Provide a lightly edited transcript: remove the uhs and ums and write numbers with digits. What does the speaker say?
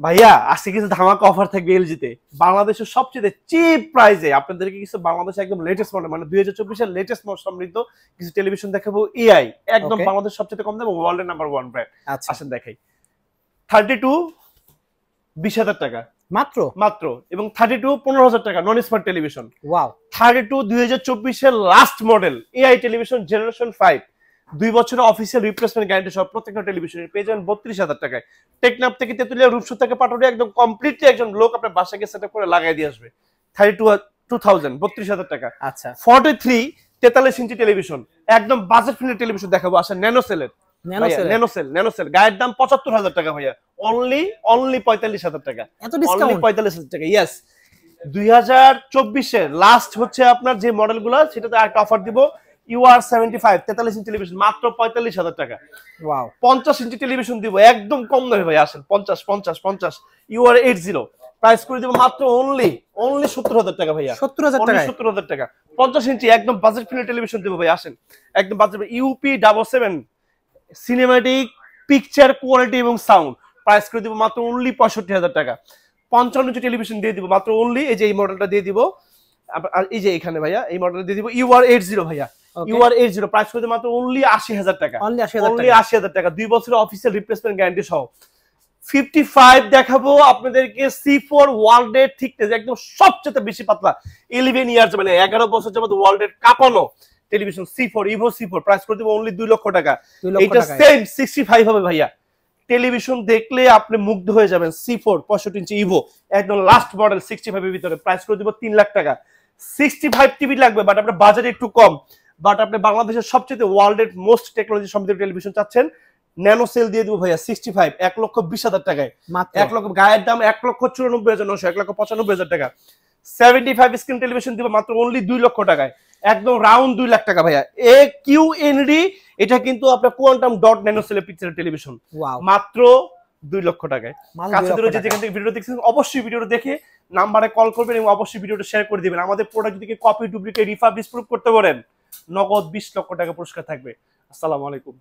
ভাইয়া আজকে কিছু ধামাকা অফার থাকবে এলজিতে, বাংলাদেশের সবচেয়ে চিপ প্রাইসে আপনাদেরকে কিছু বাংলাদেশে একদম লেটেস্ট মডেল, মানে 2024 এর লেটেস্ট মডেল সমৃদ্ধ কিছু টেলিভিশন দেখাবো এআই, একদম বাংলাদেশ সবচেয়ে কম দামে ওয়ার্ল্ডের নাম্বার 1 ব্র্যান্ড। আসেন দেখাই। 32 20,000 টাকা মাত্র মাত্র, এবং 32 15,000 টাকা নন স্মার্ট টেলিভিশন। ওয়াও। 32 2024 এর last model AI television generation 5, 2 বছরের অফিসিয়াল রিপ্লেসমেন্ট গ্যারান্টি সহ প্রত্যেকটা টেলিভিশনের পেয়ে যাবেন 32,000 টাকায়। টেকনাফ থেকে তেতুলিয়া রূপসা থেকে পাটুরিয়া একদম কমপ্লিটলি একজন লোক আপনার বাসায় গিয়ে সেটআপ করে লাগাই দিয়ে আসবে। 32,000 32,000 টাকা। আচ্ছা 43 43 ইঞ্চি টেলিভিশন, একদম বাজেট ফ্রেন্ডলি টেলিভিশন দেখাবো। আসা ন্যানোসেলের ন্যানোসেল গায়ের দাম 75,000 টাকা ভাইয়া, অনলি 45,000 টাকা, এত ডিসকাউন্ট 45,000 টাকা। ইয়েস, 2024 এর লাস্ট হচ্ছে আপনার যে মডেলগুলো সেটাতে একটা অফার দিব। UR 75 43 ইঞ্চি টেলিভিশন মাত্র 45,000 টাকা। ওয়াও। 50 ইঞ্চি টেলিভিশন দিব একদম কম দামে ভাই, আসেন 50 UR 80 প্রাইস করে দিব মাত্র অনলি 70,000 টাকা ভাইয়া, 70,000 টাকা। 50 ইঞ্চি একদম বাজেট ফ্রেন্ডলি টেলিভিশন দিব ভাই, আসেন একদম budget. UP 77 cinematic picture quality এবং সাউন্ড, প্রাইস করে দিব মাত্র অনলি 65,000 টাকা। 55 ইঞ্চি টেলিভিশন দিয়ে দিব মাত্র অনলি, এই যে এই মডেলটা দিয়ে দিব, এই যে এখানে ভাইয়া এই মডেলটা দিয়ে দিব UR 80 ভাইয়া, UR 80 প্রাইস করে দিব মাত্র অনলি 80,000 টাকা, অনলি 80,000 টাকা, 2 বছরের অফিসিয়াল রিপ্লেসমেন্ট গ্যারান্টি সহ। 55 দেখাবো আপনাদেরকে C4 ওয়ার্ল্ডের থিকনেস একদম সবচেয়ে বেশি পাতলা, 11 ইয়ার্স মানে 11 বছর যাবত ওয়ার্ল্ডের কাঁপানো television C4 Ivo C4, price করে দিব অনলি 2 লক্ষ টাকা। এটা সেম 65 হবে ভাইয়া, টেলিভিশন দেখলে আপনি মুগ্ধ হয়ে যাবেন। C4 65 ইঞ্চি ইভো একদম লাস্ট মডেল 65 এর ভিতরে, প্রাইস করে দিব 3 লাখ টাকা। 65 টিভি লাগবে বাট আপনার বাজেট একটু কম, বাট আপনি বাংলাদেশের সবচেয়ে ওয়ার্ল্ডের মোস্ট টেকনোলজি সমৃদ্ধ টেলিভিশন চাচ্ছেন, ন্যানো সেল দিয়ে দিব ভাইয়া 65 1,20,000 টাকায়, 1 লক্ষ গায়ের দাম 1,94,900 1,95,000 টাকা। 75 স্ক্রিন টেলিভিশন দিব মাত্র অনলি 2 লক্ষ টাকায়, একদম রাউন্ড 2 লাখ টাকা ভাইয়া। AQND এটা কিন্তু আপনার quantum dot nano cell picture television মাত্র 2 লক্ষ টাকায়। কাছে দূরে যেখান থেকে ভিডিও দেখছেন অবশ্যই ভিডিওটা দেখে নাম্বারে কল করবেন এবং অবশ্যই ভিডিওটা শেয়ার করে দিবেন। আমাদের প্রোডাক্ট যদি কপি ডুপ্লিকেট রিফাবিশ প্রুফ করতে পারেন নগদ 20 লক্ষ টাকা পুরস্কার থাকবে। আসসালামু আলাইকুম।